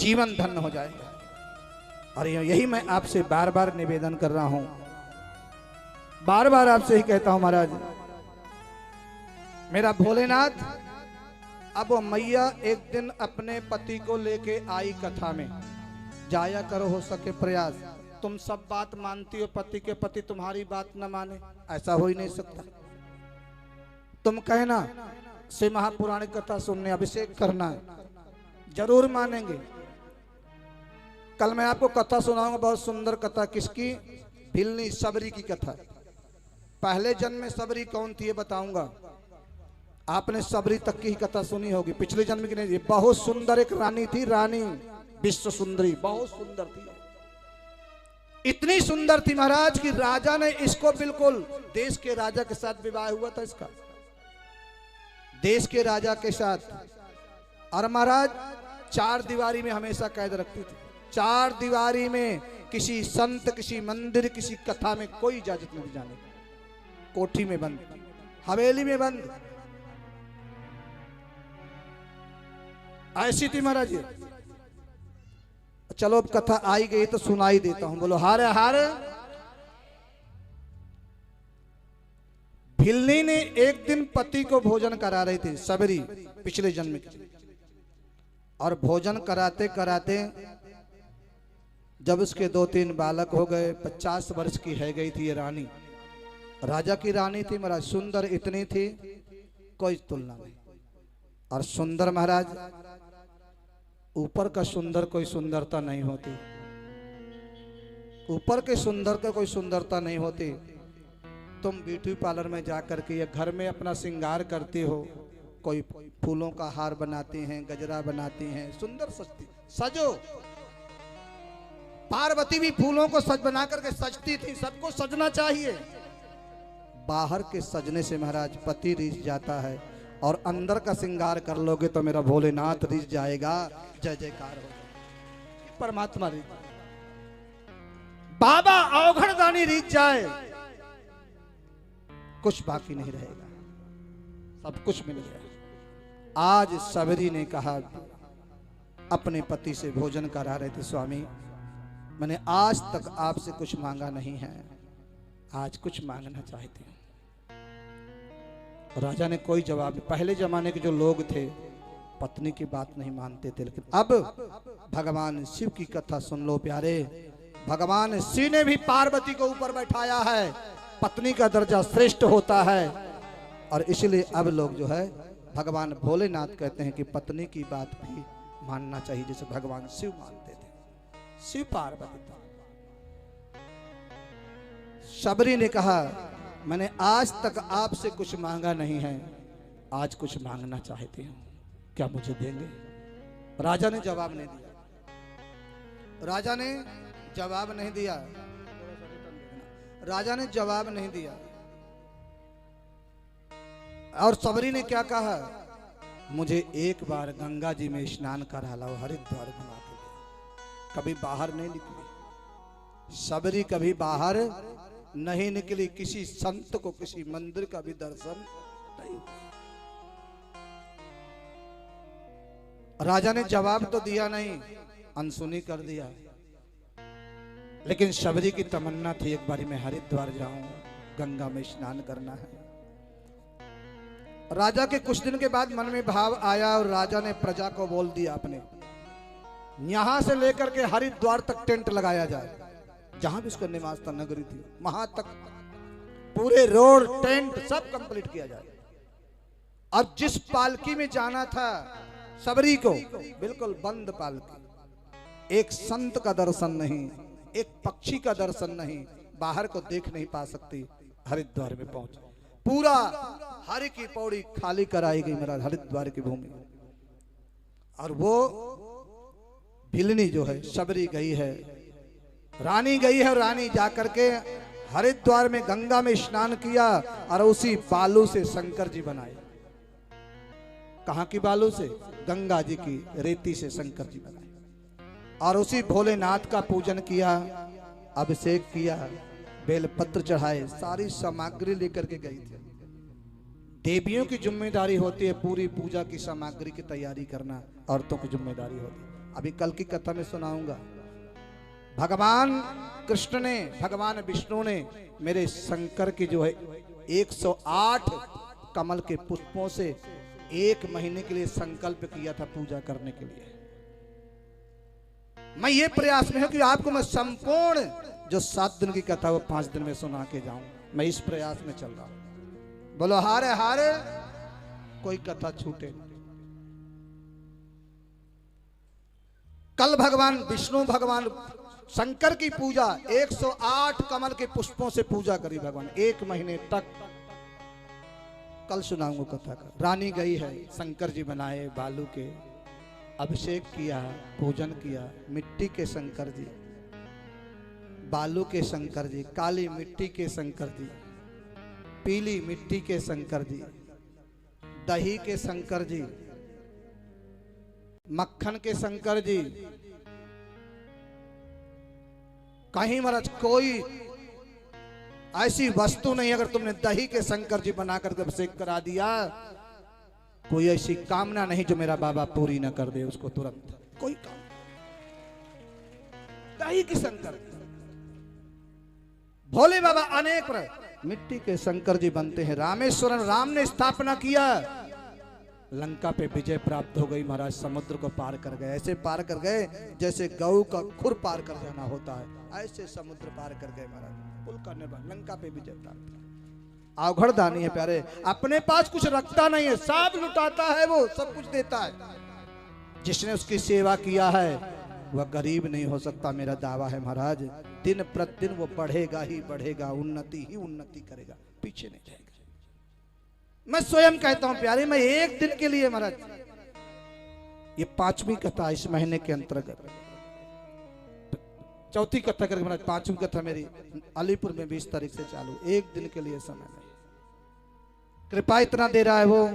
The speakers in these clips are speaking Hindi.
जीवन धन्य हो जाएगा। और यही मैं आपसे बार बार निवेदन कर रहा हूं, बार बार आपसे ही कहता हूं महाराज, मेरा भोलेनाथ। अब वो मैया एक दिन अपने पति को लेके आई कथा में, जाया करो हो सके प्रयास। तुम सब बात मानती हो, पति के पति तुम्हारी बात न माने, ऐसा हो ही नहीं सकता। तुम कहना से महापुराण कथा सुनने अभिषेक करना, जरूर मानेंगे। कल मैं आपको कथा सुनाऊंगा, बहुत सुंदर कथा। किसकी? भिलनी सबरी की कथा। पहले जन्म में सबरी कौन थी ये बताऊंगा। आपने सबरी तक की ही कथा सुनी होगी, पिछले जन्म की नहीं। बहुत सुंदर एक रानी थी, रानी विश्व सुंदरी, बहुत सुंदर थी। इतनी सुंदर थी महाराज कि राजा ने इसको, बिल्कुल देश के राजा के साथ विवाह हुआ था इसका, देश के राजा के साथ। और महाराज चार दीवारी में हमेशा कैद रखती थी। चार दीवारी में किसी संत, किसी मंदिर, किसी कथा में कोई इजाजत नहीं जाने की। कोठी में बंद, हवेली में बंद, ऐसी थी महाराज ये। चलो अब कथा आई गई तो सुनाई देता हूं। बोलो हार हार। भिलनी ने एक दिन पति को भोजन करा रही थी, सबरी, पिछले जन्म की। और भोजन कराते कराते जब उसके 2-3 बालक हो गए, 50 वर्ष की है गई थी ये रानी। राजा की रानी थी महाराज, सुंदर इतनी थी कोई तुलना नहीं। और सुंदर महाराज, ऊपर का सुंदर कोई सुंदरता नहीं होती, ऊपर के सुंदर का कोई सुंदरता नहीं होती। तुम ब्यूटी पार्लर में जाकर के या घर में अपना श्रृंगार करती हो, कोई फूलों का हार बनाती हैं, गजरा बनाती हैं, सुंदर सजती, सजो। पार्वती भी फूलों को सज बना करके सजती थी, सबको सजना चाहिए। बाहर के सजने से महाराज पति रिझ जाता है, और अंदर का श्रृंगार कर लोगे तो मेरा भोलेनाथ रिझ जाएगा। जय जयकार हो, परमात्मा रिझ, बाबा अवघड़दानी रिझ जाए, कुछ बाकी नहीं रहेगा, सब कुछ मिल जाएगा। आज सबरी ने कहा, अपने पति से भोजन करा रहे थे, स्वामी मैंने आज तक आपसे कुछ मांगा नहीं है, आज कुछ मांगना चाहती हूं। राजा ने कोई जवाब नहीं। पहले जमाने के जो लोग थे पत्नी की बात नहीं मानते थे, लेकिन अब भगवान शिव की कथा सुन लो प्यारे। भगवान शिव ने भी पार्वती को ऊपर बैठाया है, पत्नी का दर्जा श्रेष्ठ होता है। और इसलिए अब लोग जो है भगवान भोलेनाथ कहते हैं कि पत्नी की बात भी मानना चाहिए, जैसे भगवान शिव मानते थे। शिव पार्वती था। सबरी ने कहा, मैंने आज तक आपसे कुछ मांगा नहीं है, आज कुछ मांगना चाहती हूं, क्या मुझे देंगे? राजा ने जवाब नहीं दिया। राजा ने जवाब नहीं दिया। राजा ने जवाब नहीं दिया। और सबरी ने क्या कहा, मुझे एक बार गंगा जी में स्नान करा लाओ, हरिद्वार घुमा के। कभी बाहर नहीं निकली सबरी, कभी बाहर नहीं निकली, किसी संत को, किसी मंदिर का भी दर्शन नहीं। राजा ने जवाब तो दिया नहीं, अनसुनी कर दिया। लेकिन सबरी की तमन्ना थी, एक बारी मैं हरिद्वार जाऊं, गंगा में स्नान करना है। राजा के कुछ दिन के बाद मन में भाव आया और राजा ने प्रजा को बोल दिया अपने, यहां से लेकर के हरिद्वार तक टेंट लगाया जाए, जहां भी उसका निवास था, नगरी थी, वहां तक पूरे रोड, टेंट सब कंप्लीट किया जाए। अब जिस पालकी में जाना था सबरी को, बिल्कुल बंद पालकी, एक संत का दर्शन नहीं, एक पक्षी का दर्शन नहीं, बाहर को देख नहीं पा सकती। हरिद्वार में पहुंचे, पूरा हरि की पौड़ी खाली कराई गई महाराज, हरिद्वार की भूमि। और वो भिलनी जो है, सबरी गई है, रानी गई है, रानी जाकर के हरिद्वार में गंगा में स्नान किया और उसी बालू से शंकर जी बनाए। कहां की बालू से? गंगा जी की रेती से शंकर जी बनाए। और उसी भोलेनाथ का पूजन किया, अभिषेक किया, बेलपत्र चढ़ाए, सारी सामग्री लेकर के गई थी। देवियों की जिम्मेदारी होती है पूरी पूजा की सामग्री की तैयारी करना, औरतों की जिम्मेदारी होती है। अभी कल की कथा में सुनाऊंगा। भगवान कृष्ण ने, भगवान विष्णु ने मेरे शंकर की जो है 108 कमल के पुष्पों से 1 महीने के लिए संकल्प किया था पूजा करने के लिए। मैं ये प्रयास में हूं कि आपको मैं संपूर्ण जो 7 दिन की कथा वो 5 दिन में सुना के जाऊं। मैं इस प्रयास में चल रहा हूं। बोलो हारे हारे कोई कथा छूटे। कल भगवान विष्णु, भगवान शंकर की पूजा 108 कमल के पुष्पों से पूजा करी भगवान 1 महीने तक। कल सुनाऊंगा कथा का। रानी गई है, शंकर जी बनाए बालू के, अभिषेक किया, पूजन किया। मिट्टी के शंकर जी, बालू के शंकर जी, काली मिट्टी के शंकर जी, पीली मिट्टी के शंकर जी, दही के शंकर जी, मक्खन के शंकर जी। कहीं महाराज कोई ऐसी वस्तु नहीं, अगर तुमने दही के शंकर जी बनाकर अभिषेक करा दिया, कोई ऐसी कामना नहीं जो मेरा बाबा पूरी न कर दे उसको तुरंत। कोई काम दही के शंकर, भोले बाबा अनेक मिट्टी के शंकर जी बनते हैं। रामेश्वरम राम ने स्थापना किया, लंका पे विजय प्राप्त हो गई महाराज। समुद्र को पार कर गए, ऐसे पार कर गए जैसे गऊ का खुर पार कर जाना होता है, ऐसे समुद्र पार कर गए महाराज। पुल करने पर लंका पे विजय प्राप्त। अवघड़ दानी है प्यारे, अपने पास कुछ रखता नहीं है, सब लुटाता है, वो सब कुछ देता है। जिसने उसकी सेवा किया है वह गरीब नहीं हो सकता, मेरा दावा है महाराज। दिन प्रतिदिन वो बढ़ेगा ही बढ़ेगा, उन्नति ही उन्नति करेगा, पीछे नहीं जाएगा। मैं स्वयं कहता हूं प्यारे, मैं 1 दिन के लिए महाराज, ये 5वीं कथा इस महीने के अंतर्गत, 4थी कथा करके महाराज 5वीं कथा मेरी अलीपुर में 20 तारीख से चालू। 1 दिन के लिए समय में कृपा इतना दे रहा है, वो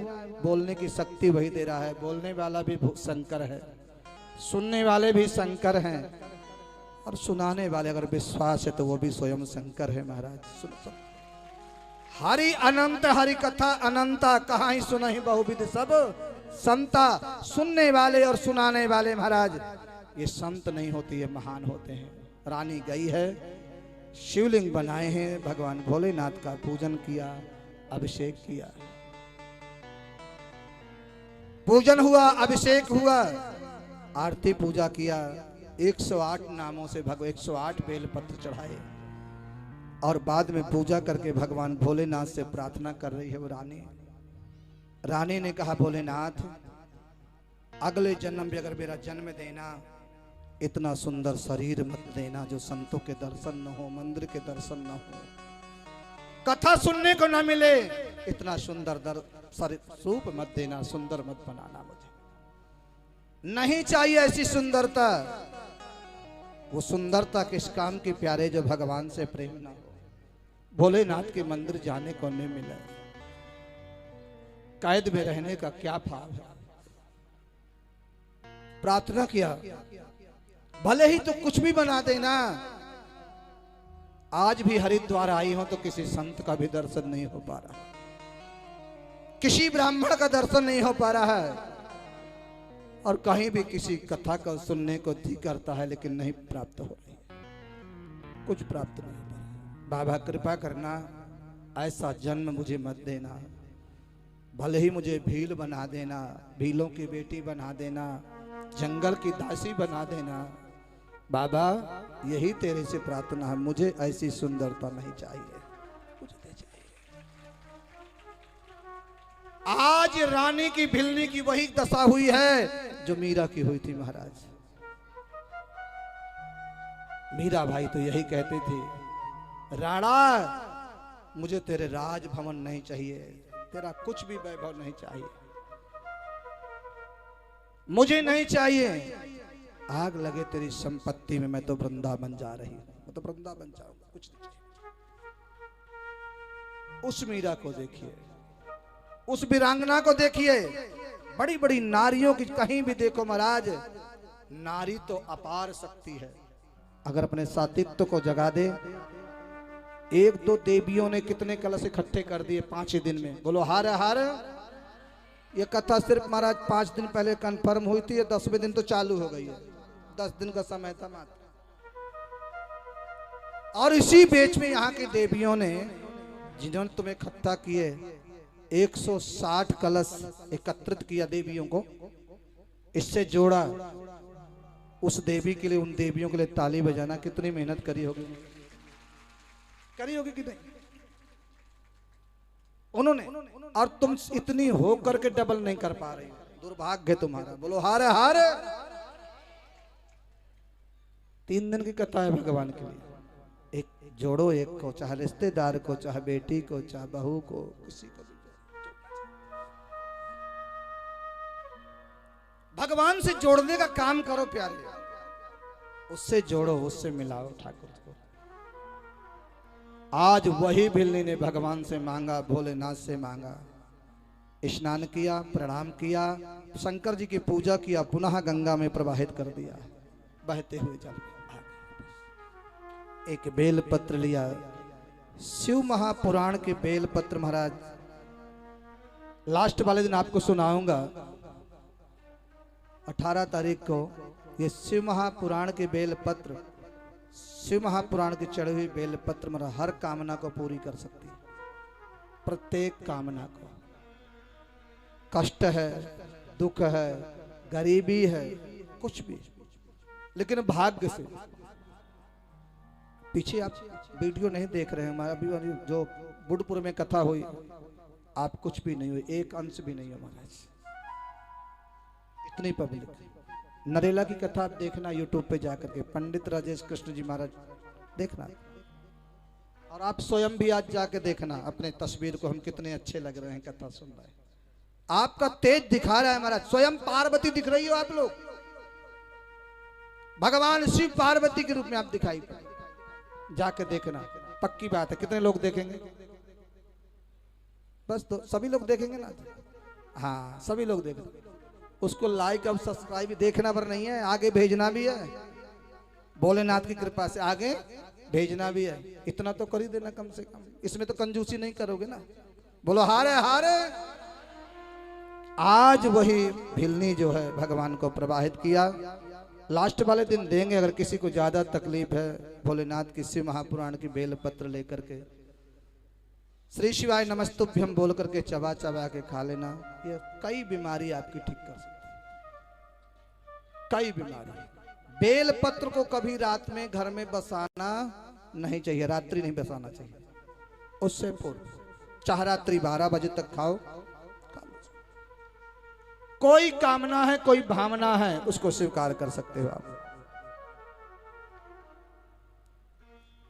बोलने की शक्ति वही दे रहा है। बोलने वाला भी शंकर है, सुनने वाले भी शंकर हैं, और सुनाने वाले अगर विश्वास है तो वो भी स्वयं शंकर है महाराज। सुन हरि अनंत, हरि कथा अनंता, कहाँ ही सुना ही बहुविध सब संता। सुनने वाले और सुनाने वाले महाराज ये संत नहीं होती, ये महान होते हैं। रानी गई है, शिवलिंग बनाए हैं, भगवान भोलेनाथ का पूजन किया, अभिषेक किया, पूजन हुआ, अभिषेक हुआ, आरती पूजा किया। 108 नामों से 108 बेलपत्र चढ़ाए, और बाद में पूजा करके भगवान भोलेनाथ से प्रार्थना कर रही है वो रानी। रानी ने कहा भोलेनाथ अगले जन्म भी अगर मेरा जन्म देना, इतना सुंदर शरीर मत देना जो संतों के दर्शन न हो, मंदिर के दर्शन न हो, कथा सुनने को न मिले, इतना सुंदर रूप मत देना, सुंदर मत बनाना। मुझे नहीं चाहिए ऐसी सुंदरता। वो सुंदरता किस काम की प्यारे जो भगवान से प्रेम ना हो, भोलेनाथ के मंदिर जाने को नहीं मिले, कैद में रहने का क्या फायदा है। प्रार्थना किया, भले ही तो कुछ भी बना देना। आज भी हरिद्वार आई हो तो किसी संत का भी दर्शन नहीं हो पा रहा, किसी ब्राह्मण का दर्शन नहीं हो पा रहा है, और कहीं भी किसी कथा को सुनने को जी करता है लेकिन नहीं प्राप्त हो रही, कुछ प्राप्त नहीं हो पा रहा। बाबा कृपा करना, ऐसा जन्म मुझे मत देना, भले ही मुझे भील बना देना, भीलों की बेटी बना देना, जंगल की दासी बना देना। बाबा यही तेरे से प्रार्थना है, मुझे ऐसी सुंदरता नहीं चाहिए, मुझे नहीं चाहिए। आज रानी की भिलनी की वही दशा हुई है जो मीरा की हुई थी महाराज। मीरा भाई तो यही कहते थे, राणा मुझे तेरे राजभवन नहीं चाहिए, तेरा कुछ भी वैभव नहीं चाहिए, मुझे नहीं चाहिए। आग लगे तेरी संपत्ति में, मैं तो वृंदावन जा रही हूं, मैं तो वृंदावन जाऊंगा, कुछ नहीं चाहिए। उस मीरा को देखिए, उस वीरांगना को देखिए, बड़ी बड़ी नारियों की कहीं भी देखो महाराज, नारी तो अपार शक्ति है, अगर अपने सातित्व को जगा दे। 1-2 देवियों ने कितने कलश इकट्ठे कर दिए 5 ही दिन में। बोलो हार हार। ये कथा सिर्फ महाराज 5 दिन पहले कंफर्म हुई थी, 10वें दिन तो चालू हो गई है। 10 दिन का समय था मात्र। और इसी बीच में यहाँ की देवियों ने, जिन्होंने तुम्हें इकट्ठा किए, 160 कलश एकत्रित किया देवियों को, इससे जोड़ा। उस देवी के लिए, उन देवियों के लिए ताली बजाना। कितनी मेहनत करी होगी कि नहीं उन्होंने, और तुम इतनी हो करके डबल नहीं कर पा रही। दुर्भाग्य तुम्हारा। बोलो हारे हारे। 3 दिन की कथा है भगवान के लिए। एक जोड़ो एक को, चाहे रिश्तेदार को, चाहे बेटी को, चाहे बहू को, किसी को भी भगवान से जोड़ने का काम करो प्यारे। उससे जोड़ो, उससे मिलाओ ठाकुर को। आज वही भिल्ली ने भगवान से मांगा, भोलेनाथ से मांगा, स्नान किया, प्रणाम किया, शंकर जी की पूजा किया, पुनः गंगा में प्रवाहित कर दिया, बहते हुए जल में। एक बेल पत्र लिया, शिव महापुराण के बेल पत्र महाराज लास्ट वाले दिन आपको सुनाऊंगा। 18 तारीख को ये शिव महापुराण के बेल पत्र, शिव महापुराण की चढ़ी हुई बेल पत्र मेरा हर कामना को पूरी कर सकती है। प्रत्येक कामना को, कष्ट है, दुख है, गरीबी है, कुछ भी, लेकिन भाग्य से। पीछे आप वीडियो नहीं देख रहे हैं हमारा, अभी जो बुढ़पुर में कथा हुई, आप कुछ भी नहीं हुई, एक अंश भी नहीं हो महाराज। इतनी पब्लिक। नरेला की कथा आप देखना यूट्यूब पे जाकर के, पंडित राजेश कृष्ण जी महाराज देखना। और आप स्वयं भी आज जाके देखना अपने तस्वीर को, हम कितने अच्छे लग रहे हैं कथा सुन रहे हैं। आपका तेज दिखा रहा है महाराज। स्वयं पार्वती दिख रही हो आप लोग, भगवान शिव पार्वती के रूप में आप दिखाई पड़े। जाके देखना, पक्की बात है। कितने लोग देखेंगे? बस तो सभी लोग देखेंगे ना? हाँ, सभी लोग देखेंगे। उसको लाइक और सब्सक्राइब देखना पर नहीं है, आगे भेजना भी है। भोलेनाथ की कृपा से आगे भेजना भी है। इतना तो कर ही देना कम से कम, इसमें तो कंजूसी नहीं करोगे ना। बोलो हारे हारे। आज वही भिलनी जो है भगवान को प्रवाहित किया। लास्ट वाले दिन देंगे। अगर किसी को ज्यादा तकलीफ है, भोलेनाथ की शिव महापुराण की बेल पत्र लेकर के श्री शिवाय नमस्तुभ्यम बोल करके चबा चबा के खा लेना। ये कई बीमारी आपकी ठीक कर सकती है, कई बीमारी। बेल पत्र को कभी रात में घर में बसाना नहीं चाहिए, रात्रि नहीं बसाना चाहिए, उससे पूर्व। चाहे रात्रि 12 बजे तक खाओ। कोई कामना है, कोई भावना है, उसको स्वीकार कर सकते हो आप,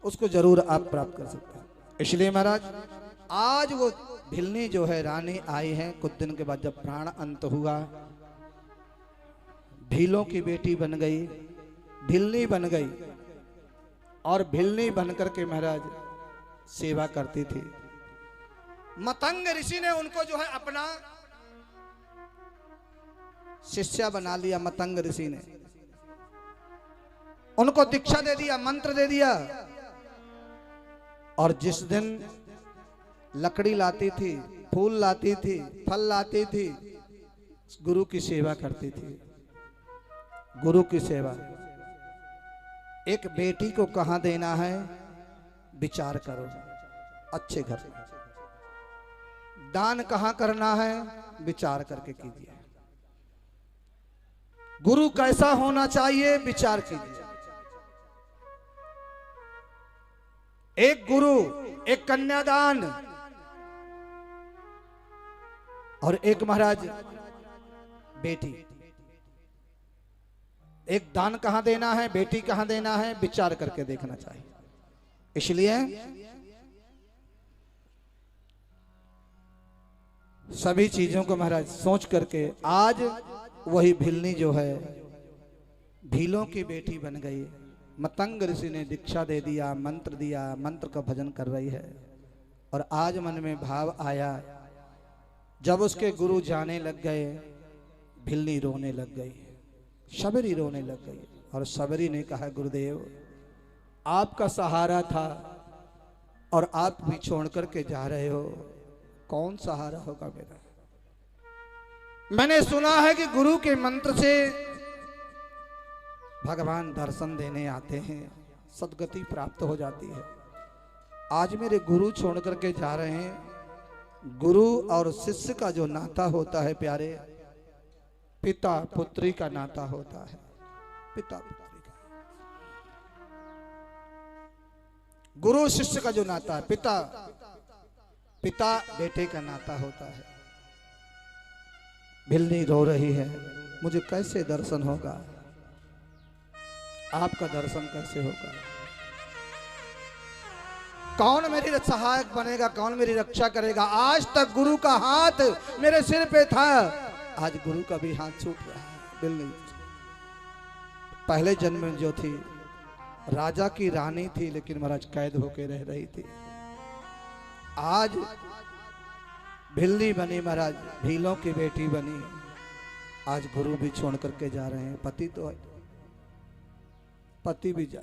उसको जरूर आप प्राप्त कर सकते हैं। इसलिए महाराज आज वो भिलनी जो है रानी आई है। कुछ दिन के बाद जब प्राण अंत हुआ, भीलों की बेटी बन गई, भिलनी बन गई। और भिलनी बनकर के महाराज सेवा करती थी। मतंग ऋषि ने उनको जो है अपना शिष्या बना लिया। मतंग ऋषि ने उनको दीक्षा दे दिया, मंत्र दे दिया। और जिस दिन लकड़ी लाती थी, फूल लाती थी, फल लाती थी, गुरु की सेवा करती थी। गुरु की सेवा। एक बेटी को कहां देना है, विचार करो। अच्छे घर दान कहां करना है, विचार करके कीजिए। गुरु कैसा होना चाहिए, विचार कीजिए। एक गुरु, एक कन्यादान, और एक महाराज बेटी। एक दान कहां देना है, बेटी कहां देना है, विचार करके देखना चाहिए। इसलिए सभी चीजों को महाराज सोच करके आज वही भिलनी जो है भीलों की बेटी बन गई। मतंग ऋषि ने दीक्षा दे दिया, मंत्र दिया, मंत्र का भजन कर रही है। और आज मन में भाव आया, जब उसके गुरु जाने लग गए, भिलनी रोने लग गई, शबरी रोने लग गई। और शबरी ने कहा, गुरुदेव आपका सहारा था और आप भी छोड़ करके जा रहे हो, कौन सहारा होगा मेरा? मैंने सुना है कि गुरु के मंत्र से भगवान दर्शन देने आते हैं, सदगति प्राप्त हो जाती है। आज मेरे गुरु छोड़ करके जा रहे हैं। गुरु और शिष्य का जो नाता होता है प्यारे, पिता पुत्री का नाता होता है। पिता पुत्री का, गुरु शिष्य का जो नाता है, पिता बेटे का नाता होता है। भिल्ली रो रही है, मुझे कैसे दर्शन होगा, आपका दर्शन कैसे होगा, कौन मेरी सहायक बनेगा, कौन मेरी रक्षा करेगा। आज तक गुरु का हाथ मेरे सिर पे था, आज गुरु का भी हाथ छूट रहा है। बिल्ली पहले जन्म में जो थी राजा की रानी थी, लेकिन महाराज कैद होके रह रही थी। आज भिल्ली बनी महाराज, भीलों की बेटी बनी। आज गुरु भी छोड़ करके जा रहे हैं। पति तो है, पति भी जा।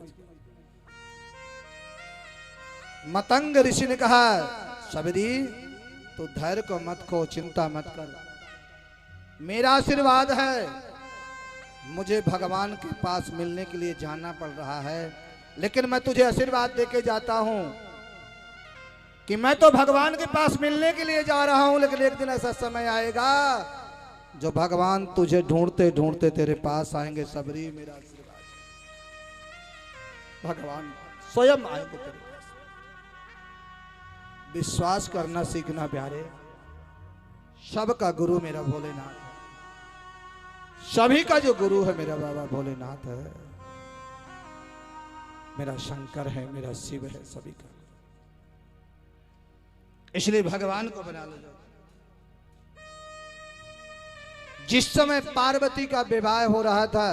मतंग ऋषि ने कहा, सबरी तू धैर्य को मत खो, चिंता मत कर, मेरा आशीर्वाद है। मुझे भगवान के पास मिलने के लिए जाना पड़ रहा है, लेकिन मैं तुझे आशीर्वाद देके जाता हूं कि मैं तो भगवान के पास मिलने के लिए जा रहा हूं, लेकिन एक दिन ऐसा समय आएगा जो भगवान तुझे ढूंढते ढूंढते तेरे पास आएंगे। सबरी मेरा आशीर्वाद, भगवान स्वयं आएंगे तेरे पास। विश्वास करना सीखना प्यारे। सबका गुरु मेरा भोलेनाथ है, सभी का जो गुरु है मेरा बाबा भोलेनाथ है, मेरा शंकर है, मेरा शिव है, सभी का। इसलिए भगवान को बना लो। जिस समय पार्वती का विवाह हो रहा था,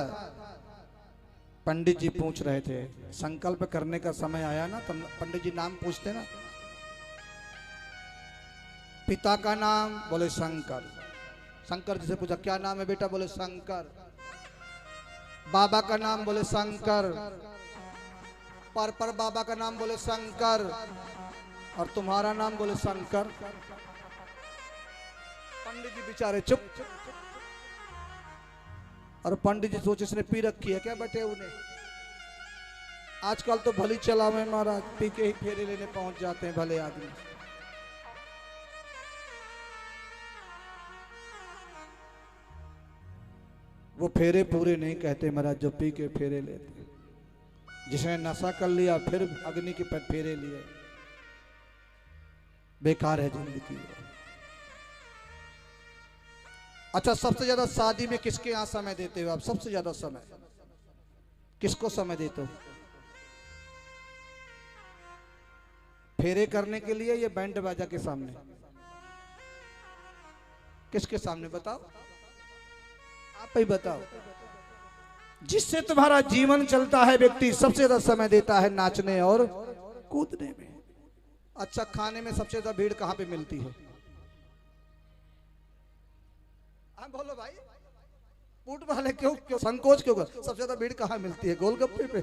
पंडित जी पूछ रहे थे, संकल्प करने का समय आया ना, तो पंडित जी नाम पूछते ना। पिता का नाम, बोले शंकर। शंकर जी से पूछा क्या नाम है बेटा, बोले शंकर। बाबा का नाम, बोले शंकर। पर बाबा का नाम, बोले शंकर। और तुम्हारा नाम, बोले शंकर। पंडित जी बेचारे चुप। और पंडित जी सोचे इसने पी रखी है क्या बेटे उन्हें। आजकल तो भली चला में महाराज, पी के ही फेरे लेने पहुंच जाते हैं भले आदमी। वो फेरे पूरे नहीं कहते महाराज, जो पी के फेरे लेते। जिसने नशा कर लिया फिर अग्नि के फेरे लिए, बेकार है जिंदगी। अच्छा, सबसे ज्यादा शादी में किसके यहां समय देते हो आप? सबसे ज्यादा समय किसको समय देते हो? फेरे करने के लिए या बैंड बाजा के सामने? किसके सामने बताओ, आप ही बताओ। जिससे तुम्हारा जीवन चलता है व्यक्ति सबसे ज्यादा समय देता है नाचने और कूदने में। अच्छा, खाने में सबसे ज्यादा भीड़ कहां पे मिलती है? हाँ बोलो भाई, पूट वाले क्यों संकोच क्यों कर? सबसे ज्यादा भीड़ कहां मिलती है? गोलगप्पे पे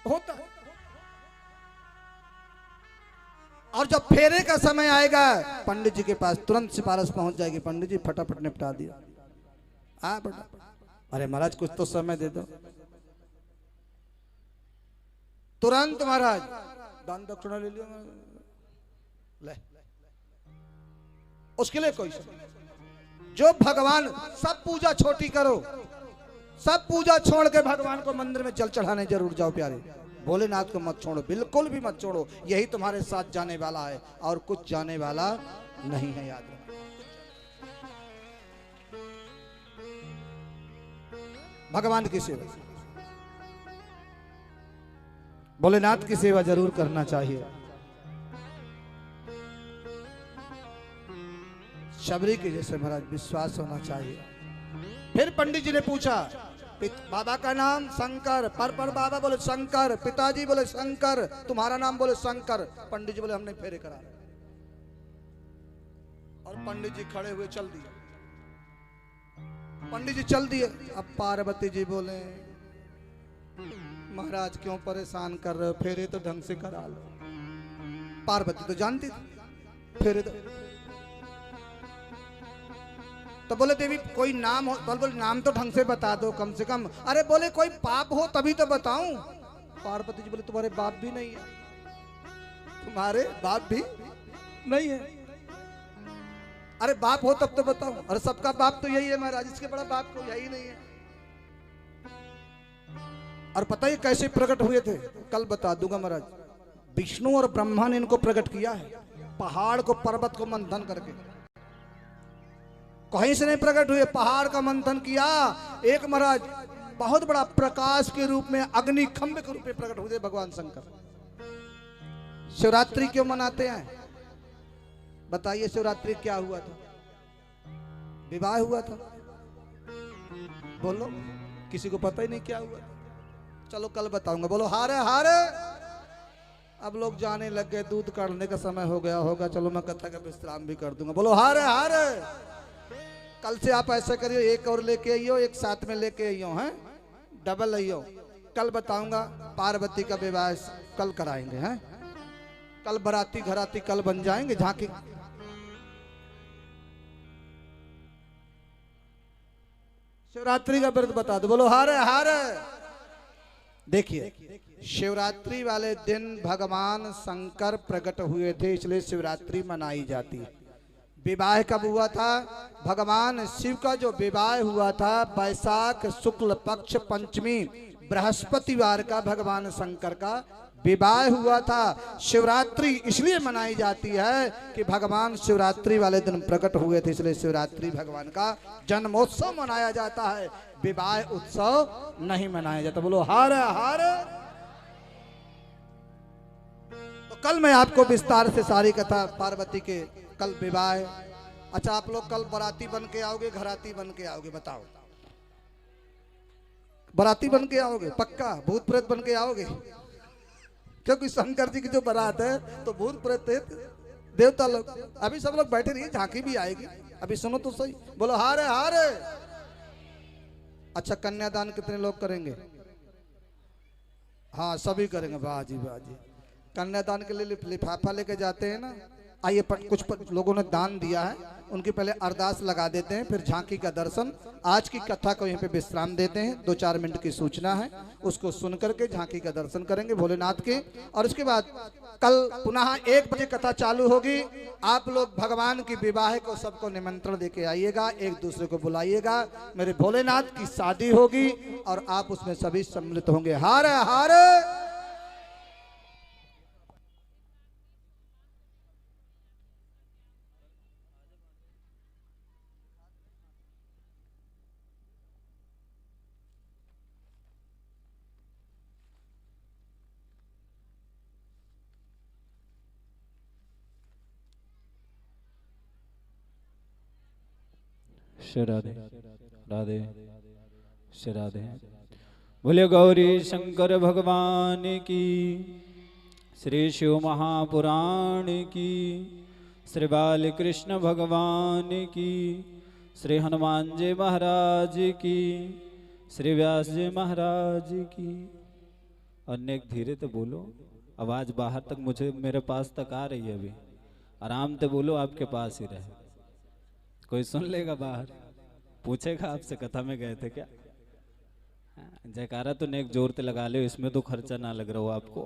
होता है। और जब फेरे का समय आएगा, पंडित जी के पास तुरंत सिफारिश पहुंच जाएगी, पंडित जी फटाफट निपटा दिया। अरे महाराज कुछ तो समय दे दो। तुरंत महाराज दान दक्षिणा ले लियो, ले। उसके लिए कोई समय। जो भगवान, सब पूजा छोटी करो, सब पूजा छोड़ के भगवान को मंदिर में जल चढ़ाने जरूर जाओ प्यारे। भोलेनाथ को मत छोड़ो, बिल्कुल भी मत छोड़ो। यही तुम्हारे साथ जाने वाला है और कुछ जाने वाला नहीं है, याद रखो। भगवान की सेवा, भोलेनाथ की सेवा जरूर करना चाहिए। शबरी के जैसे महाराज विश्वास होना चाहिए। फिर पंडित जी ने पूछा, बाबा का नाम शंकर। पर बाबा बोले शंकर। पिताजी बोले शंकर। तुम्हारा नाम, बोले शंकर। पंडित जी बोले हमने फेरे करा। और पंडित जी खड़े हुए चल दिए। पंडित जी चल दिए। अब पार्वती जी बोले, महाराज क्यों परेशान कर रहे हो, फेरे तो ढंग से करा लो। पार्वती तो जानती थी फेरे तो। तो बोले देवी कोई नाम हो, बोले नाम तो ढंग से बता दो कम से कम। अरे बोले कोई पाप हो तभी तो बताऊं। पार्वती जी बोले तुम्हारे बाप भी नहीं है, तुम्हारे बाप भी नहीं है। अरे बाप हो तब तो बताओ। अरे सबका बाप तो यही है महाराज, इसके बड़ा बाप को यही नहीं है। और पता ही कैसे प्रकट हुए थे, कल बता दूंगा महाराज। विष्णु और ब्रह्मा ने इनको प्रकट किया है, पहाड़ को पर्वत को मंथन करके। कहीं से नहीं प्रकट हुए, पहाड़ का मंथन किया। एक महाराज बहुत बड़ा प्रकाश के रूप में, अग्नि खंभ के रूप में प्रकट हुए भगवान शंकर। शिवरात्रि क्यों मनाते हैं बताइए? शिवरात्रि क्या हुआ था? विवाह हुआ था। बोलो, किसी को पता ही नहीं क्या हुआ। चलो कल बताऊंगा। बोलो हारे हारे। अब लोग जाने लग गए, दूध काटने का समय हो गया होगा। चलो मैं कथा का विश्राम भी कर दूंगा। बोलो हारे हारे। कल से आप ऐसा करियो, एक और लेके आइयो, एक साथ में लेके आइयो, हैं डबल आइयो। कल बताऊंगा। पार्वती का विवाह कल कराएंगे, हैं कल बराती घराती कल बन जाएंगे। झांकी शिवरात्रि का व्रत बता दो। बोलो हारे हारे। देखिए शिवरात्रि वाले दिन भगवान शंकर प्रकट हुए थे, इसलिए शिवरात्रि मनाई जाती है। विवाह कब हुआ था? भगवान शिव का जो विवाह हुआ था वैशाख शुक्ल पक्ष पंचमी बृहस्पतिवार का भगवान शंकर का विवाह हुआ था। शिवरात्रि इसलिए मनाई जाती है कि भगवान शिवरात्रि वाले दिन प्रकट हुए थे, इसलिए शिवरात्रि भगवान का जन्मोत्सव मनाया जाता है, विवाह उत्सव नहीं मनाया जाता। बोलो हार हार। तो कल मैं आपको विस्तार से सारी कथा पार्वती के कल विवाह। अच्छा आप लोग कल बराती बन के आओगे घराती बन के आओगे? बताओ। बराती बन के आओगे पक्का? भूत प्रेत बन के आओगे? क्योंकि शंकर जी की जो बारात है तो भूत प्रेत देवता लोग। अभी सब लोग बैठे रहिए, झांकी भी आएगी। अभी सुनो तो सही। बोलो हारे हारे। अच्छा कन्यादान कितने लोग करेंगे? हाँ सभी करेंगे। बाजी बाजी। कन्यादान के लिए लिफाफा लेके जाते हैं ना। आइए कुछ लोगों ने दान दिया है, उनकी पहले अरदास लगा देते हैं, फिर झांकी का दर्शन। आज की कथा को यहीं पे विश्राम देते हैं। 2-4 मिनट की सूचना है, उसको सुन करके झांकी का दर्शन करेंगे भोलेनाथ के। और उसके बाद कल पुनः 1 बजे कथा चालू होगी। आप लोग भगवान की विवाह को सबको निमंत्रण देके आइएगा, एक दूसरे को बुलाइएगा। मेरे भोलेनाथ की शादी होगी और आप उसमें सभी सम्मिलित होंगे। हारे हारे। श्री राधे राधे श्री राधे। बोले गौरी शंकर भगवान की, श्री शिव महापुराण की, श्री बाल कृष्ण भगवान की, श्री हनुमान जी महाराज की, श्री व्यास जी महाराज की। अनेक धीरे तो बोलो, आवाज बाहर तक मुझे मेरे पास तक आ रही है। अभी आराम से बोलो, आपके पास ही रहे। कोई सुन लेगा बाहर, पूछेगा आपसे कथा में गए थे क्या? जयकारा तो नेक जोर ते लगा ले, इसमें तो खर्चा ना लग रहा हो आपको।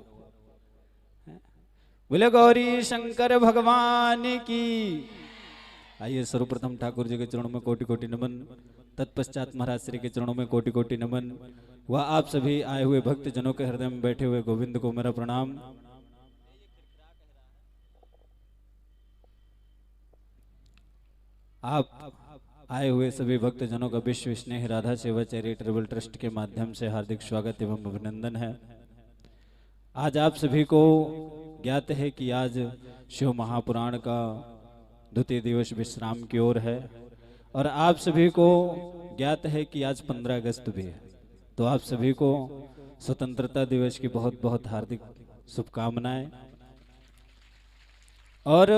बोले गौरी शंकर भगवान की। आइए सर्वप्रथम ठाकुर जी के चरणों में कोटि कोटि नमन, तत्पश्चात महाराज श्री के चरणों में कोटि कोटि नमन। वह आप सभी आए हुए भक्त जनों के हृदय में बैठे हुए गोविंद को मेरा प्रणाम। आप आए हुए सभी भक्त जनों का विश्व स्नेह राधा सेवा चैरिटेबल ट्रस्ट के माध्यम से हार्दिक स्वागत एवं अभिनंदन है। आज आप सभी को ज्ञात है कि आज शिव महापुराण का द्वितीय दिवस विश्राम की ओर है और आप सभी को ज्ञात है कि आज 15 अगस्त भी है। तो आप सभी को स्वतंत्रता दिवस की बहुत बहुत हार्दिक शुभकामनाएं। और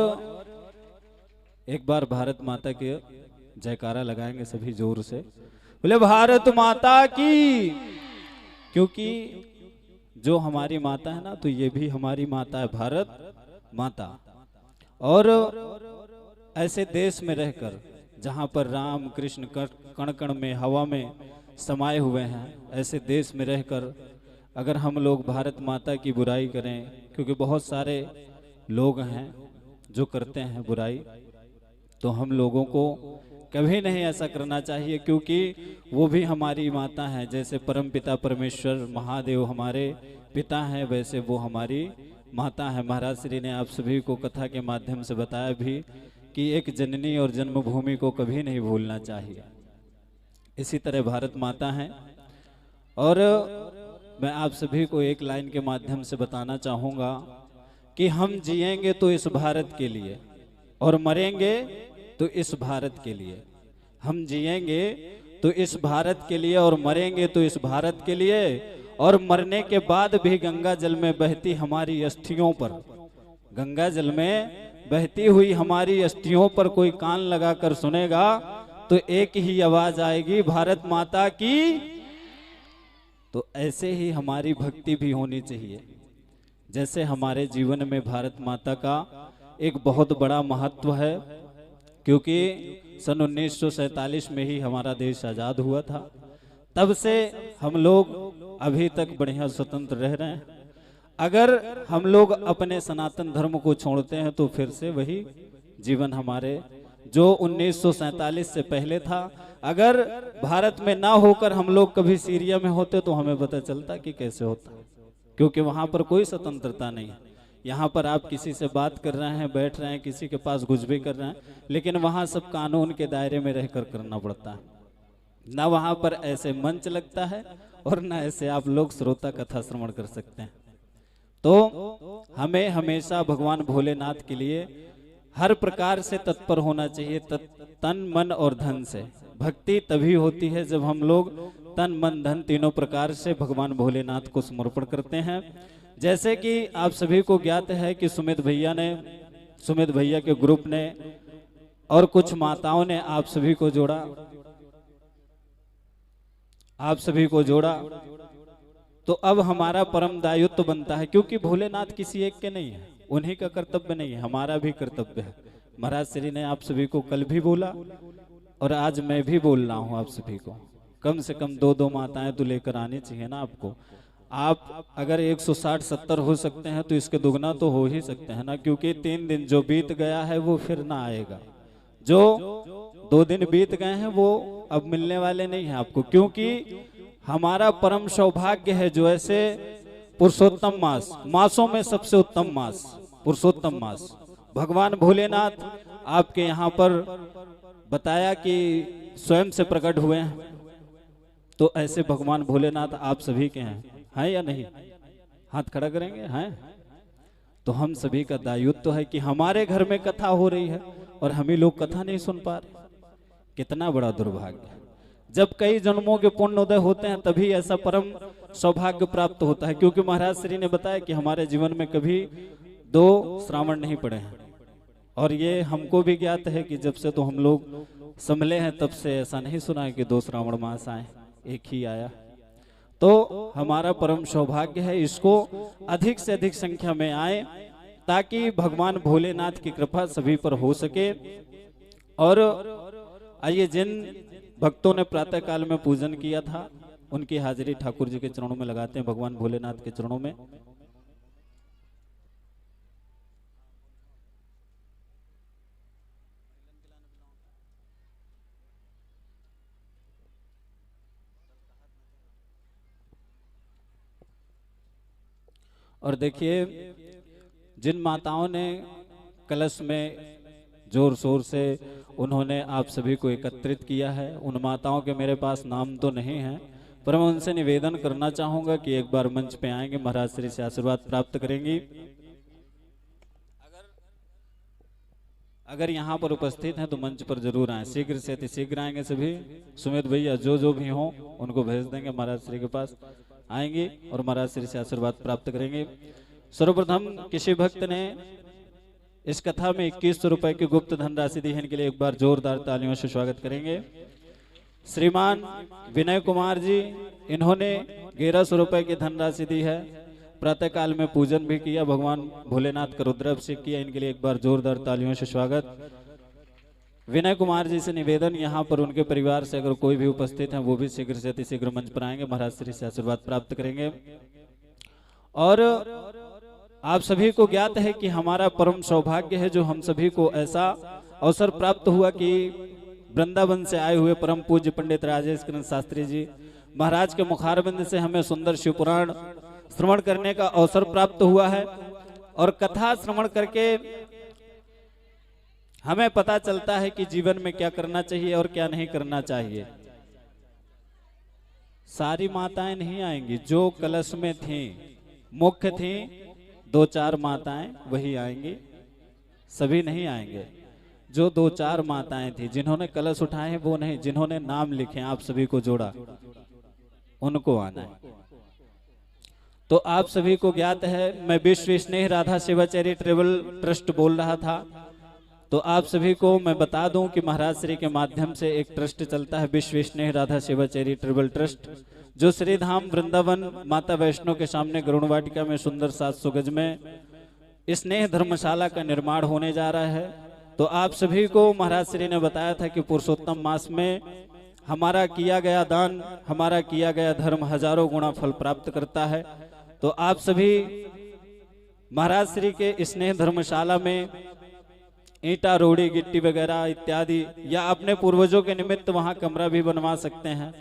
एक बार भारत माता के जयकारा लगाएंगे सभी जोर से। बोले भारत माता की। क्योंकि जो हमारी माता है ना, तो ये भी हमारी माता है, भारत माता। और ऐसे देश में रहकर जहाँ पर राम कृष्ण कण कण में हवा में समाये हुए हैं, ऐसे देश में रहकर अगर हम लोग भारत माता की बुराई करें, क्योंकि बहुत सारे लोग हैं जो करते हैं बुराई, तो हम लोगों को कभी नहीं ऐसा करना चाहिए, क्योंकि वो भी हमारी माता हैं। जैसे परम पिता परमेश्वर महादेव हमारे पिता हैं, वैसे वो हमारी माता है। महाराज श्री ने आप सभी को कथा के माध्यम से बताया भी कि एक जननी और जन्मभूमि को कभी नहीं भूलना चाहिए। इसी तरह भारत माता है। और मैं आप सभी को एक लाइन के माध्यम से बताना चाहूँगा कि हम जिएंगे तो इस भारत के लिए और मरेंगे तो इस भारत के लिए। हम जिएंगे तो इस भारत के लिए और मरेंगे तो इस भारत के लिए। और मरने के बाद भी गंगा जल में बहती हमारी अस्थियों पर, गंगा जल में बहती हुई हमारी अस्थियों पर कोई कान लगाकर सुनेगा तो एक ही आवाज आएगी, भारत माता की। तो ऐसे ही हमारी भक्ति भी होनी चाहिए। जैसे हमारे जीवन में भारत माता का एक बहुत बड़ा महत्व है, क्योंकि सन 1947 में ही हमारा देश आजाद हुआ था। तब से हम लोग अभी तक बढ़िया स्वतंत्र रह रहे हैं। अगर हम लोग अपने सनातन धर्म को छोड़ते हैं तो फिर से वही जीवन हमारे जो 1947 से पहले था, अगर भारत में ना होकर हम लोग कभी सीरिया में होते तो हमें पता चलता कि कैसे होता, क्योंकि वहां पर कोई स्वतंत्रता नहीं है। यहाँ पर आप किसी से बात कर रहे हैं, बैठ रहे हैं, किसी के पास कुछ भी कर रहे हैं, लेकिन वहां सब कानून के दायरे में रहकर करना पड़ता है। ना वहां पर ऐसे मंच लगता है और ना ऐसे आप लोग श्रोता कथा श्रवण कर सकते हैं। तो हमें हमेशा भगवान भोलेनाथ के लिए हर प्रकार से तत्पर होना चाहिए, तन मन और धन से। भक्ति तभी होती है जब हम लोग तन मन धन तीनों प्रकार से भगवान भोलेनाथ को समर्पण करते हैं। जैसे कि आप सभी को ज्ञात है कि सुमित भैया के ग्रुप ने और कुछ माताओं ने आप सभी को जोड़ा, तो अब हमारा परम दायित्व बनता है, क्योंकि भोलेनाथ किसी एक के नहीं है, उन्हीं का कर्तव्य नहीं है, हमारा भी कर्तव्य है। महाराज श्री ने आप सभी को कल भी बोला और आज मैं भी बोल रहा हूँ आप सभी को, कम से कम 2-2 माताएं तो लेकर आनी चाहिए ना आपको। आप अगर 160-70 हो सकते हैं तो इसके दुगना तो हो ही सकते हैं ना, क्योंकि 3 दिन जो बीत गया है वो फिर ना आएगा। जो 2 दिन बीत गए हैं वो अब मिलने वाले नहीं हैं आपको, क्योंकि हमारा परम सौभाग्य है जो ऐसे पुरुषोत्तम मासों में सबसे उत्तम मास पुरुषोत्तम मास भगवान भोलेनाथ आपके यहाँ पर बताया कि स्वयं से प्रकट हुए हैं। तो ऐसे भगवान भोलेनाथ आप सभी के हैं या नहीं? हाथ खड़ा करेंगे? हैं? तो हम सभी का दायित्व है कि हमारे घर में कथा हो रही है और हम ही लोग कथा नहीं सुन पा रहे। कितना बड़ा दुर्भाग्य। जब कई जन्मों के पुण्य उदय होते हैं तभी ऐसा परम सौभाग्य प्राप्त होता है, क्योंकि महाराज श्री ने बताया कि हमारे जीवन में कभी 2 श्रावण नहीं पड़े हैं। और ये हमको भी ज्ञात है कि जब से तो हम लोग संभले हैं तब से ऐसा नहीं सुना है कि 2 श्रावण मास आए, एक ही आया। तो हमारा परम सौभाग्य है, इसको अधिक से अधिक संख्या में आए ताकि भगवान भोलेनाथ की कृपा सभी पर हो सके। और आइए, जिन भक्तों ने प्रातः काल में पूजन किया था उनकी हाजिरी ठाकुर जी के चरणों में लगाते हैं, भगवान भोलेनाथ के चरणों में। और देखिए, जिन माताओं ने कलश में जोर शोर से उन्होंने आप सभी को एकत्रित किया है, उन माताओं के मेरे पास नाम तो नहीं है, पर मैं उनसे निवेदन करना चाहूंगा कि एक बार मंच पे आएंगे, महाराज श्री से आशीर्वाद प्राप्त करेंगी। अगर यहाँ पर उपस्थित हैं तो मंच पर जरूर आए, शीघ्र से अति शीघ्र आएंगे सभी। सुमित भैया जो भी हों उनको भेज देंगे, महाराज श्री के पास आएंगे और महाराज श्री से आशीर्वाद प्राप्त करेंगे। सर्वप्रथम किसी भक्त ने इस कथा में 2100 रुपए की गुप्त धनराशि दी है, इनके लिए एक बार जोरदार तालियों से स्वागत करेंगे। श्रीमान विनय कुमार जी, इन्होंने 1100 रुपए की धनराशि दी है, प्रातः काल में पूजन भी किया, भगवान भोलेनाथ का रुद्राभिषेक किया, इनके लिए एक बार जोरदार तालियों से स्वागत। विनय कुमार जी से निवेदन, यहाँ पर उनके परिवार से अगर कोई भी उपस्थित हैं वो भी शीघ्र से अति शीघ्र मंच पर आएंगे, महाराज श्री से आशीर्वाद प्राप्त करेंगे। और आप सभी को ज्ञात है कि हमारा परम सौभाग्य है जो हम सभी को ऐसा अवसर प्राप्त हुआ कि वृंदावन से आए हुए परम पूज्य पंडित राजेश कृष्ण शास्त्री जी महाराज के मुखारबिंद से हमें सुंदर शिव पुराण श्रवण करने का अवसर प्राप्त हुआ है। और कथा श्रवण करके हमें पता चलता है कि जीवन में क्या करना चाहिए और क्या नहीं करना चाहिए। सारी माताएं नहीं आएंगी, जो कलश में थी मुख्य थी 2-4 माताएं वही आएंगी, सभी नहीं आएंगे। जो 2-4 माताएं थी जिन्होंने कलश उठाए हैं वो नहीं, जिन्होंने नाम लिखे आप सभी को जोड़ा उनको आना है। तो आप सभी को ज्ञात है मैं विश्व स्नेह राधा सेवा चैरिटेबल ट्रस्ट बोल रहा था। तो आप सभी को मैं बता दूं कि महाराज श्री के माध्यम से एक ट्रस्ट चलता है विश्व स्नेह राधा सेवा चैरिटेबल ट्रस्ट, जो श्री धाम वृंदावन माता वैष्णो के सामने गरुड़ वाटिका में सुंदर 700 गज में स्नेह धर्मशाला का निर्माण होने जा रहा है। तो आप सभी को महाराज श्री ने बताया था कि पुरुषोत्तम मास में हमारा किया गया दान, हमारा किया गया धर्म हजारों गुना फल प्राप्त करता है। तो आप सभी महाराज श्री के स्नेह धर्मशाला में ईंटा रोड़ी गिट्टी वगैरह इत्यादि, या अपने पूर्वजों के निमित्त वहां कमरा भी बनवा सकते हैं,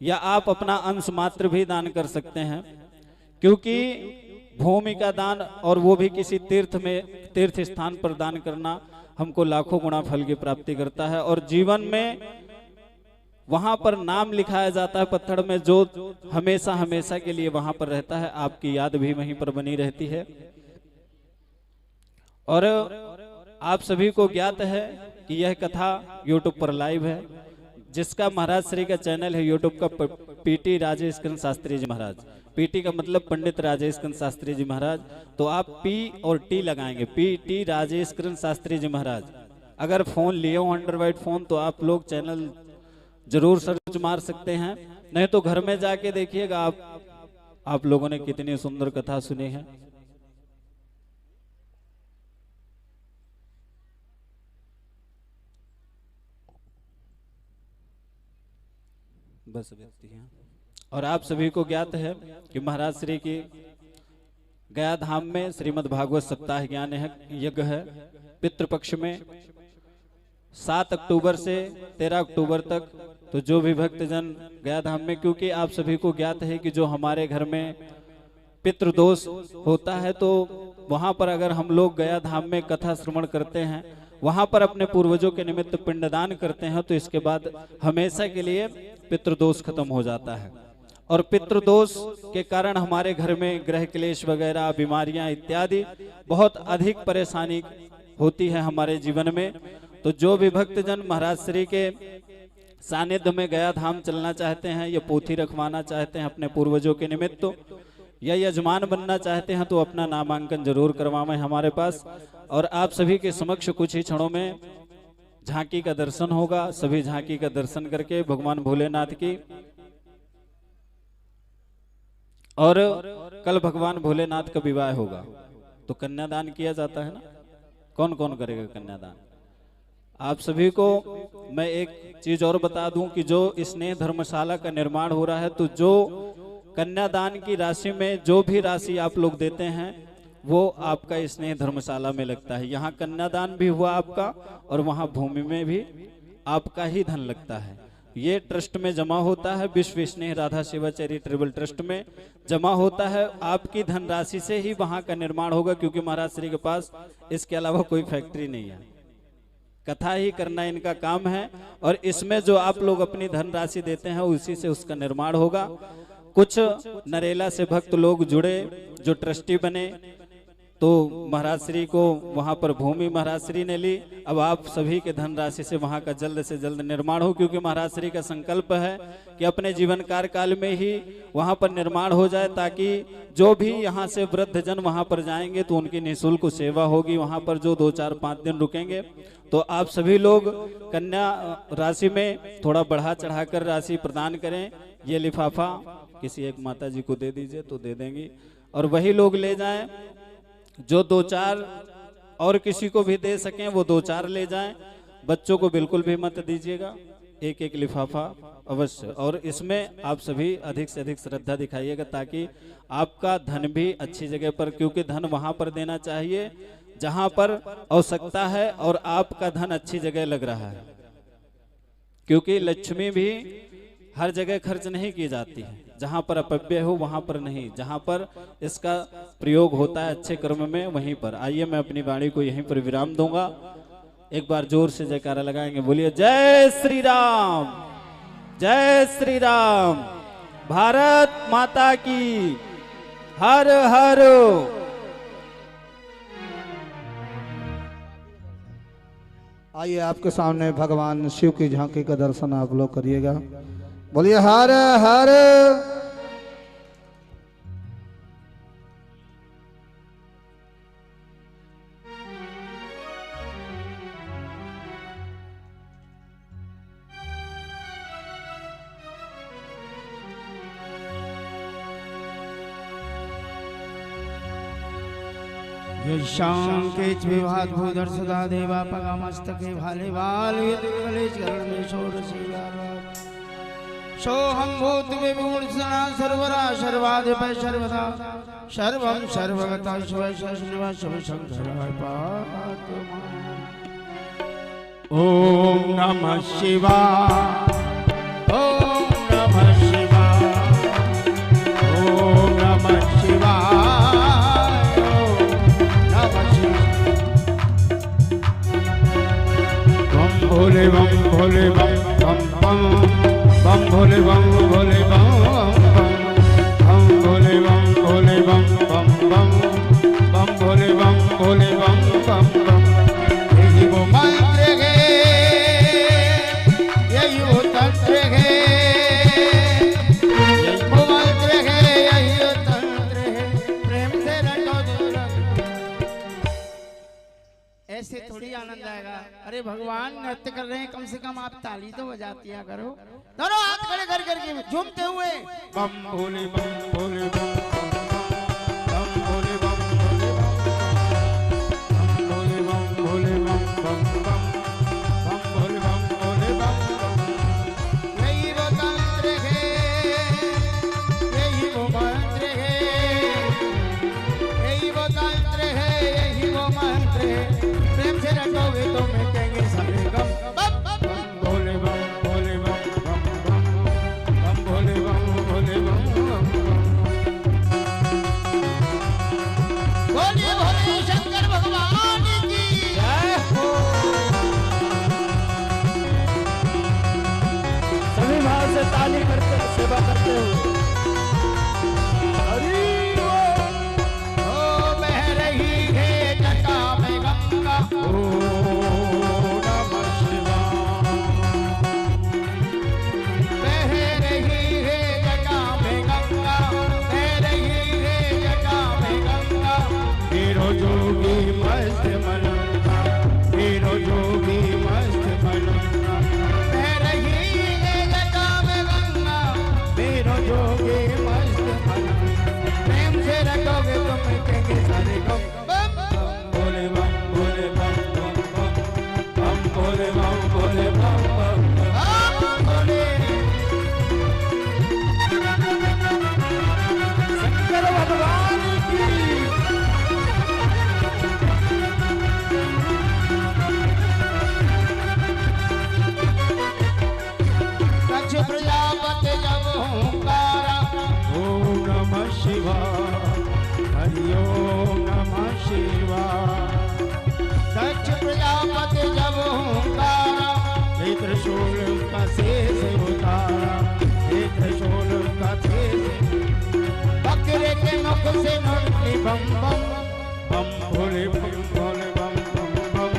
या आप अपना अंश मात्र भी दान कर सकते हैं। क्योंकि भूमि का दान और वो भी किसी तीर्थ स्थान पर दान करना हमको लाखों गुना फल की प्राप्ति करता है। और जीवन में वहां पर नाम लिखाया जाता है पत्थर में, जो हमेशा हमेशा के लिए वहां पर रहता है, आपकी याद भी वहीं पर बनी रहती है। और आप सभी को ज्ञात है कि यह कथा YouTube पर लाइव है, जिसका महाराज श्री का चैनल है YouTube का पीटी राजेश कृष्ण शास्त्री जी महाराज। पीटी का मतलब पंडित राजेश कृष्ण शास्त्री जी महाराज। तो आप P और T लगाएंगे, पीटी राजेश कृष्ण शास्त्री जी महाराज। अगर फोन लिए हो एंड्रॉइड फोन तो आप लोग चैनल जरूर सर्च मार सकते हैं, नहीं तो घर में जाके देखिएगा आप लोगों ने कितनी सुंदर कथा सुनी है। बस व्यक्ति हैं। और आप सभी को ज्ञात है कि महाराज श्री की गया धाम में श्रीमद् भागवत सप्ताह ज्ञान यज्ञ है। पितृपक्ष में 7 अक्टूबर से 13 अक्टूबर तक। तो जो भी भक्तजन गया धाम में, क्योंकि आप सभी को ज्ञात है कि जो हमारे घर में पितृदोष होता है, तो वहां पर अगर हम लोग गया धाम में कथा श्रवण करते हैं, वहां पर अपने पूर्वजों के निमित्त पिंडदान करते हैं, तो इसके बाद हमेशा के लिए पितृदोष खत्म हो जाता है। और पितृदोष के कारण हमारे घर में ग्रह क्लेश वगैरह, बीमारियां इत्यादि बहुत अधिक परेशानी होती है हमारे जीवन में। तो जो भी भक्तजन महाराज श्री के सानिध्य में गया धाम चलना चाहते हैं, या पोथी रखवाना चाहते हैं अपने पूर्वजों के निमित्त, या यजमान बनना चाहते हैं, तो अपना नामांकन जरूर करवाएं हमारे पास। और आप सभी के समक्ष कुछ ही क्षणों में झांकी का दर्शन होगा। सभी झांकी का दर्शन करके भगवान भोलेनाथ की, और कल भगवान भोलेनाथ का विवाह होगा, तो कन्यादान किया जाता है ना। कौन कौन करेगा कन्यादान? आप सभी को मैं एक चीज और बता दूं कि जो स्नेह धर्मशाला का निर्माण हो रहा है, तो जो कन्यादान की राशि में जो भी राशि आप लोग देते हैं वो आपका स्नेह धर्मशाला में लगता है। यहाँ कन्यादान भी हुआ आपका, और वहाँ भूमि में भी आपका ही धन लगता है। ये ट्रस्ट में जमा होता है, विश्व स्नेह राधा सेवा चैरिटेबल ट्रस्ट में जमा होता है। आपकी धनराशि से ही वहाँ का निर्माण होगा, क्योंकि महाराज श्री के पास इसके अलावा कोई फैक्ट्री नहीं है, कथा ही करना इनका काम है। और इसमें जो आप लोग अपनी धनराशि देते हैं उसी से उसका निर्माण होगा। कुछ नरेला से भक्त लोग जुड़े जो ट्रस्टी बने, तो महाराज श्री को वहां पर भूमि महाराज श्री ने ली। अब आप सभी के धनराशि से वहां का जल्द से जल्द निर्माण हो, क्योंकि महाराज श्री का संकल्प है कि अपने जीवन कार्यकाल में ही वहां पर निर्माण हो जाए, ताकि जो भी यहाँ से वृद्ध जन वहां पर जाएंगे तो उनकी निःशुल्क सेवा होगी। वहां पर जो 2, 4, 5 दिन रुकेंगे, तो आप सभी लोग कन्या राशि में थोड़ा बढ़ा चढ़ाकर राशि प्रदान करें। ये लिफाफा किसी एक माता जी को दे दीजिए तो दे देंगी, और वही लोग ले जाएं। जो 2-4 और किसी को भी दे सकें वो 2-4 ले जाएं। बच्चों को बिल्कुल भी मत दीजिएगा, एक एक लिफाफा अवश्य। और इसमें आप सभी अधिक से अधिक श्रद्धा दिखाइएगा ताकि आपका धन भी अच्छी जगह पर, क्योंकि धन वहां पर देना चाहिए जहां पर आवश्यकता है और आपका धन अच्छी जगह लग रहा है, क्योंकि लक्ष्मी भी हर जगह खर्च नहीं की जाती है, जहां पर अपव्यय हो वहां पर नहीं, जहां पर इसका प्रयोग होता है अच्छे कर्म में वहीं पर। आइए मैं अपनी वाणी को यहीं पर विराम दूंगा, एक बार जोर से जयकारा लगाएंगे, बोलिए जय श्री राम, जय श्री राम, भारत माता की, हर हर। आइए आपके सामने भगवान शिव की झांकी का दर्शन आप लोग करिएगा, बोलिए हर हर। यशांकेच विवाद भूधर सदा देवा पगामस्तके भाले बाल विदुलेश गरण में षोडशीगार सोहम भूत विभूण सना सर्वरा सर्वाधिपय सर्वदा सर्वं सर्वगता शिव शिव शिव शंकर पातु। ओम नमः शिवाय, ओम नमः शिवाय, ओम नमः शिवाय। भोले बम भोले बम बम बम बम भोले बम भोले बम बम भोले बम भोले बम बम बम बम भोले बम भोले बम बम बम। यही वो मंत्र है, यही वो तंत्र है, यही वो मंत्र है, यही वो तंत्र है, प्रेम से रटो ऐसे थोड़ी आनंद आएगा। अरे भगवान नृत्य कर रहे हैं, कम से कम आप ताली तो बजातिया करो, दोनों हाथ खड़े कर करके झूमते हुए बम भोले बम भोले बम बम भोले बम भोले बम भोले बम बम बम भोले बम भोले बम। यही वो तंत्र है, यही वो मंत्र है, यही वो तंत्र है, यही वो मंत्र है, प्रेम से रखोगे तो मिटेंगे सारे गम। भोले बम भोले बम बम बम भोले बम भोले बम बोलिए भोले शंकर भगवान की जय हो। सभी भाव से ताली करते सेवा करते हो। बह रही है जटा में गंगा, जोगी मस्त मनोगा, हीरो जोगी मस्त मनोगा, बह रही है जटा में गंगा, हीरो जोगी मस्त मनोगा, प्रेम से रखोगे तो मिटेंगे सारे गम। भोले बम भोले बम बम बम भोले बम भोले बम बम भोले शंकर भगवान की। प्रजापति जब ओंकारा, ओम नमः शिवाय, हरि ओम नमः शिवाय। दक्ष प्रजापति जब ओंकारा, हे त्रिशूल का शेष उतारा, हे त्रिशूल का शेष, बकरे के मुख से निकली बम बम बम भोले बम भोले बम बम बम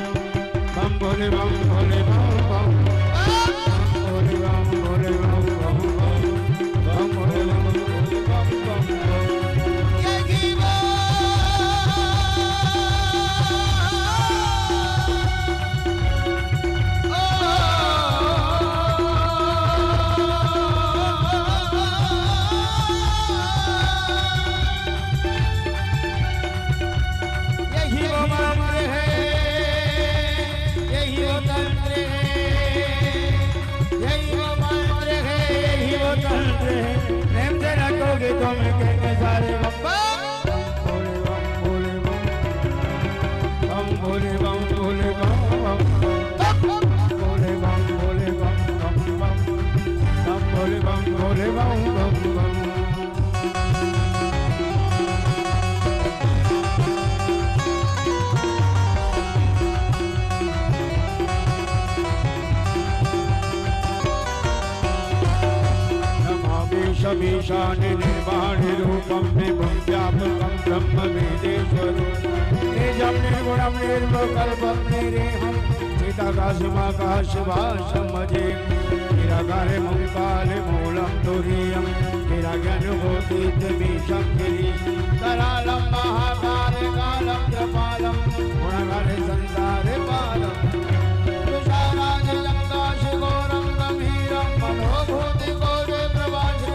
बम भोले बम भोले बम बम भोले बम भोले बम बम बम भोले बम भोले बम बम। यही वो गम के सारे बम भोले बम भोले बम बम भोले बम भोले बम भोले बम भोले बम बम बम भोले बम भोले बम बम बम ईशान निर्वाण रूपम विभुम व्यापकम ब्रह्म वेदेश्वरम निजम निर्गुणम निर्विकल्पम निरीहम चिदाकाशमाकाशवासम अजे निराकारे ओंकारे मूलम तुरीयम निराज्ञानुभूतितमीशं गिरि करालम महाकारे कालम कृपालम गुणकारे संसारे पालम तुषाराज लंकाशिघोरम गंभीरम मनोभूति गौरे प्रभाश्री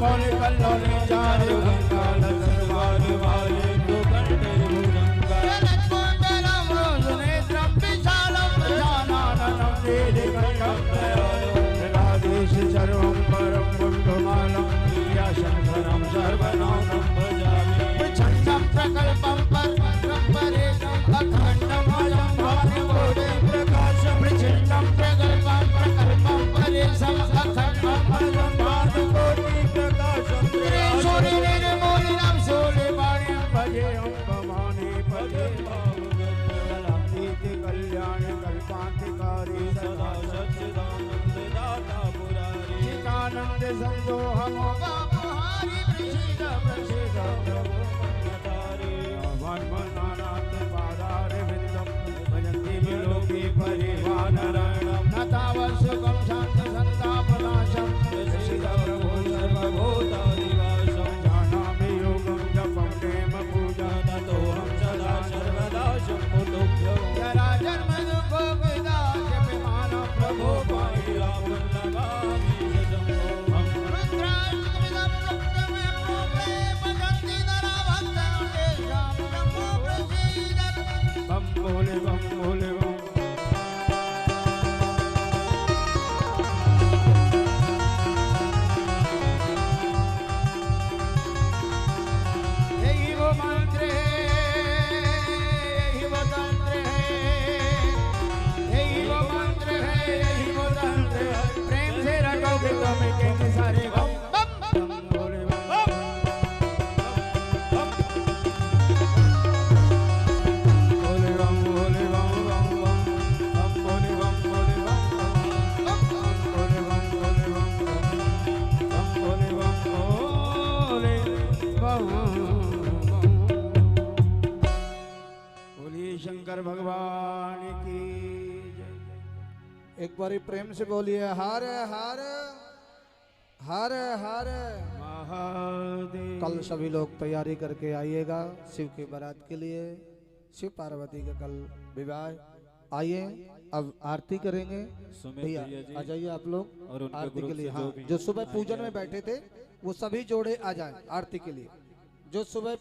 बोले कल्लोले जाने गंगाल सरवार वाले तो कंठे भुजंगा लक्ष्मणम रोजनेत्रम विशालम जानाननम देदे कंठम दयालो राधेश सर्वं परम बुद्धमालं या शंकरं सर्वनामं भजामि प्रचंडं प्रकल्पं परेशं अखंडमयं भाति बोधे प्रकाशं प्रचंडं प्रकल्पं परेशं अखंडमयं भाति बोधे सोरे रे मोरे नाम सोरे बाणी भजे हम भवानी भजे कलातीत कल्याण कल्पांतिकारी सदा सच्चिदानंद दाता पुरारी चिदानंद संदोह मोगा पुहारी प्रसिद्ध प्रसिद्ध प्रभु मनतारी भगवान मनानाथ पादारे विंदम भजन्ति विलोकी परिवार नारायणम नतावसुकम शांत संतापनाशम प्रसिद्ध प्रभु सर्वभूता भोले बम भोले बम यही वो मंत्र है यही वो तंत्र है यही वो मंत्र है यही वो तंत्र है प्रेम से रटोगे तो मिटेंगे सारे गम भोले बम शंकर भगवान की जय। एक बारी प्रेम से बोलिए हर हर हर हर महादेव। कल सभी लोग तैयारी करके आइएगा शिव की बारात के लिए। शिव पार्वती का कल विवाह। आइए अब आरती करेंगे। भैया आ जाइए आप लोग और उनके आरती ग्रुप के लिए। से हाँ, जो सुबह पूजन में बैठे थे वो सभी जोड़े आ जाएं आरती के लिए। जो सुबह